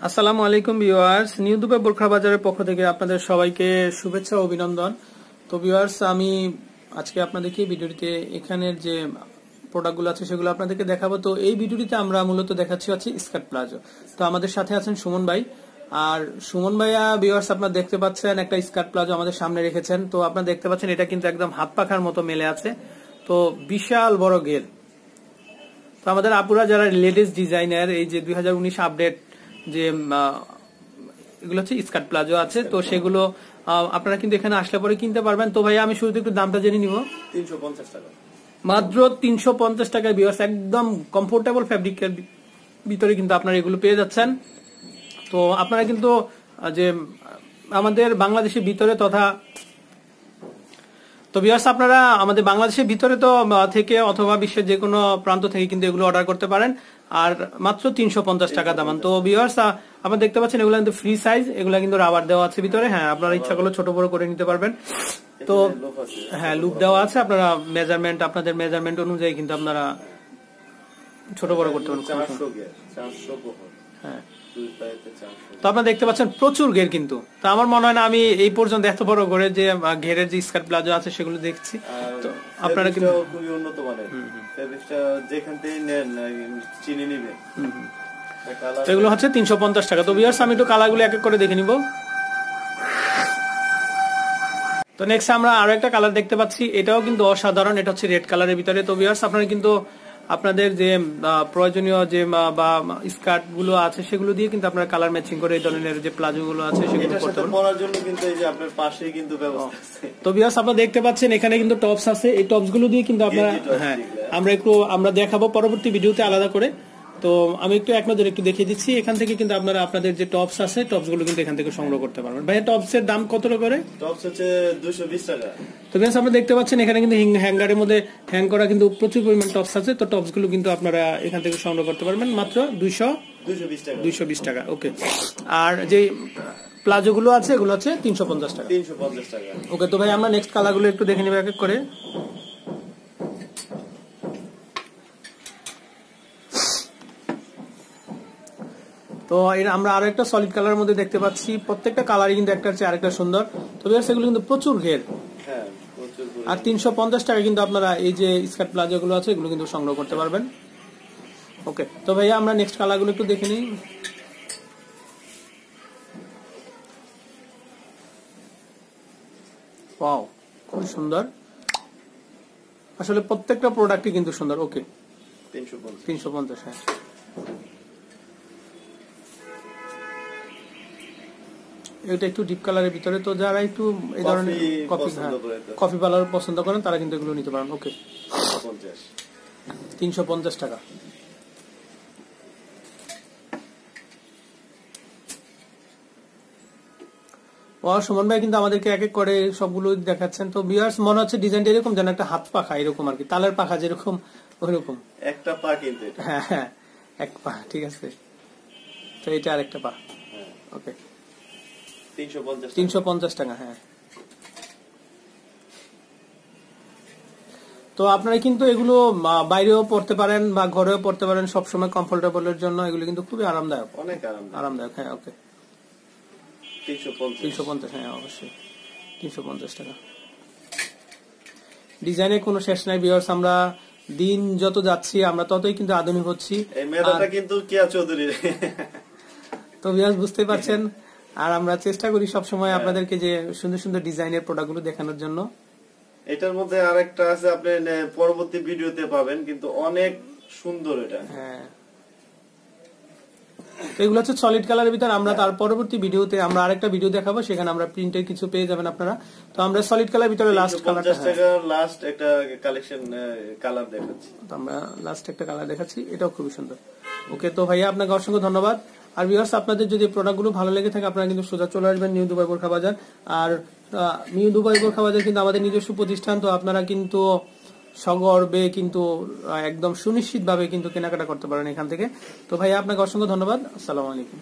আসসালামু আলাইকুম viewers, new Dubai বোরখা বাজারের পক্ষ থেকে আপনাদের সবাইকে শুভেচ্ছা ও অভিনন্দন। তো ভিউয়ার্স, আমি আজকে আপনাদেরকে ভিডিওটিতে এখানের যে প্রোডাক্টগুলো আছে সেগুলো আপনাদেরকে দেখাবো। তো এই ভিডিওটিতে আমরা মূলত দেখাচ্ছি হচ্ছে স্কার্ট প্লাজো। তো আমাদের সাথে আছেন সুমন ভাই। আর সুমন ভাইয়া ভিউয়ার্স আপনারা দেখতে পাচ্ছেন একটা স্কার্ট প্লাজো আমাদের সামনে রেখেছেন। তো আপনারা দেখতে পাচ্ছেন এটা কিন্তু একদম হাত পাখার মতো মেলে আছে। তো বিশাল বড় ঘের। তো আমাদের আপুরা যারা লেটেস্ট ডিজাইনার, এই যে 2019 আপডেট যে এগুলো হচ্ছে স্কার্ট প্লাজো আছে, তো সেগুলো আপনারা কিন্তু এখানে আসলে পরে কিনতে পারবেন। তো ভাইয়া আমি শুরুতে একটু দামটা জেনে নিব। 350 টাকা, মাত্র 350 টাকায় ভিউয়ার্স, একদম কমফোর্টেবল ফ্যাব্রিকের ভিতরে কিন্তু আপনারা এগুলো পেয়ে যাচ্ছেন। তো আপনারা কিন্তু যে আমাদের বাংলাদেশের ভিতরে তথা তো ভিউয়ার্স আপনারা আমাদের বাংলাদেশের ভিতরে তো থেকে অথবা বিশ্বের যে কোনো প্রান্ত থেকে কিন্তু এগুলো অর্ডার করতে পারেন। আর মাত্র 350 টাকা দাম। তো ভিউয়ার্স আপনারা দেখতে পাচ্ছেন এগুলো কিন্তু ফ্রি সাইজ, এগুলো কিন্তু রাবার দেওয়া আছে ভিতরে। হ্যাঁ, আপনারা ইচ্ছা করলে ছোট বড় করে নিতে পারবেন। তো হ্যাঁ, লুপ দেওয়া আছে, আপনারা মেজারমেন্ট আপনাদের মেজারমেন্ট অনুযায়ী কিন্তু আপনারা ছোট বড় করতে পারবেন। হ্যাঁ, তো আপনারা দেখতে পাচ্ছেন প্রচুর ঘের কিন্তু। তো আমার মনে হয় না আমি এই পর্যন্ত এত বড় করে যে ঘেরের যে স্কার্ট প্লাজো আছে সেগুলো দেখছি। তো আপনারা কিন্তু খুবই উন্নত মানের ফেব্রিকটা, যেখান থেকে নেন চিনি নেবেন। তো এগুলো হচ্ছে 350 টাকা। তো ভিউয়ার্স আমি একটু কালারগুলো এক এক করে দেখে নিব। তো নেক্সট আমরা আরো একটা কালার দেখতে পাচ্ছি, এটাও কিন্তু অসাধারণ। এটা হচ্ছে রেড কালারের ভিতরে। তো ভিউয়ার্স আপনারা কিন্তু আপনাদের যে প্রয়োজনীয় যে বা স্কার্ট গুলো আছে সেগুলো দিয়ে কিন্তু আপনারা কালার ম্যাচিং করে এই ধরনের যে প্লাজো গুলো আছে সেগুলো করতে পারেন। পরার জন্য কিন্তু এই যে আপনার পাশেই কিন্তু ব্যবস্থা আছে। তো ভিউয়ার্স আপনারা দেখতে পাচ্ছেন এখানে কিন্তু টপস আছে, এই টপস গুলো দিয়ে কিন্তু আপনারা হ্যাঁ আমরা দেখাবো পরবর্তী ভিডিওতে আলাদা করে। তো আমি একটু এক নজরে একটু দেখিয়ে দিচ্ছি। এখান থেকে কিন্তু আপনারা আপনাদের যে টপস আছে টপস গুলো কিন্তু এখান থেকে সংগ্রহ করতে পারবেন। ভাই টপস এর দাম কত করে? টপস হচ্ছে 220 টাকা। তো ভিউয়ার্স আপনারা দেখতে পাচ্ছেন এখানে কিন্তু হ্যাঙ্গারের মধ্যে হ্যাং করা কিন্তু প্রচুর পরিমাণ টপস আছে। তো টপস গুলো কিন্তু আপনারা এখান থেকে সংগ্রহ করতে পারবেন মাত্র 220 টাকা। ওকে, আর যে প্লাজো গুলো আছে এগুলো হচ্ছে 350 টাকা। ওকে, তো ভাই আমরা নেক্সট কালার গুলো একটু দেখে নিব এক এক করে। তো আমরা আরো একটা সলিড কালারের মধ্যে দেখতে পাচ্ছি, প্রত্যেকটা কালারই কিন্তু একটা চেয়ে আরেকটা সুন্দর। তো ভিউয়ার্স এগুলো কিন্তু প্রচুর ঘের। আর 350 টাকা কিন্তু আপনারা এই যে স্কার্ট প্লাজো গুলো আছে এগুলো কিন্তু সংগ্রহ করতে পারবেন। ওকে, তো ভাইয়া আমরা নেক্সট কালার গুলো একটু দেখে নিই। ওয়াও, খুব সুন্দর। আসলে প্রত্যেকটা প্রোডাক্টই কিন্তু সুন্দর। ওকে, 350। হ্যাঁ, এটা একটু ডিপ কালারের ভিতরে। তো যারা একটু এই ধরনের কফি কালার পছন্দ করেন তারা কিন্তু এগুলো নিতে পারেন। ওকে, 350 টাকা। সুমন ভাই কিন্তু আমাদেরকে এক এক করে সবগুলো দেখাচ্ছেন। তো ভিউয়ার্স মনে হচ্ছে ডিজাইনটা এরকম যেন একটা হাত পাখা, এরকম আর কি, তালের পাখা যেরকম ওইরকম একটা পা কিন্তু। হ্যাঁ হ্যাঁ, এক পা, ঠিক আছে। তো এটা আরেকটা পা। ওকে, 350 টাকা। হ্যাঁ, তো আপনারা কিন্তু এগুলো বাইরেও পড়তে পারেন বা ঘরেও পড়তে পারেন, সবসময় কমফোর্টেবলের জন্য এগুলো কিন্তু খুবই আরামদায়ক, অনেক আরামদায়ক। হ্যাঁ, ওকে, 350। হ্যাঁ, অবশ্যই 350 টাকা। ডিজাইনের কোনো শেষ নাই ভিউয়ার্স, আমরা দিন যত যাচ্ছি আমরা ততই কিন্তু আধুনিক হচ্ছি। এই মেধাটা কিন্তু কিয়া চৌধুরী। তো ভিউয়ার্স বুঝতে পারছেন, আর আমরা চেষ্টা করি সবসময় আপনাদেরকে যে সুন্দর সুন্দর ডিজাইনের প্রোডাক্টগুলো দেখানোর জন্য। এটার মধ্যে আরেকটা আছে, আপনি পরবর্তী ভিডিওতে পাবেন, কিন্তু অনেক সুন্দর এটা। হ্যাঁ, তো এগুলো হচ্ছে সলিড কালারের ভিতর। আমরা তার পরবর্তী ভিডিওতে আমরা আরেকটা ভিডিও দেখাবো, সেখানে আমরা প্রিন্টের কিছু পেয়ে যাবেন আপনারা। তো আমরা সলিড কালার ভিতরে লাস্ট কালারটা লাস্ট একটা কালেকশন কালার দেখাচ্ছি। তো আমরা লাস্ট একটা কালার দেখাচ্ছি, এটাও খুবই সুন্দর। ওকে, তো ভাইয়া আপনাকে অসংখ্য ধন্যবাদ। আর ভিউয়ার্স আপনাদের যদি প্রোডাক্টগুলো ভালো লেগে থাকে আপনারা কিন্তু সোজা চলে আসবেন নিউ দুবাই বোরখা বাজার। আর নিউ দুবাই বোরখা বাজার কিন্তু আমাদের নিজস্ব প্রতিষ্ঠান। তো আপনারা কিন্তু সগর্বে কিন্তু একদম সুনিশ্চিতভাবে কিন্তু কেনাকাটা করতে পারেন এখান থেকে। তো ভাইয়া আপনাকে অসংখ্য ধন্যবাদ। আসসালামু আলাইকুম।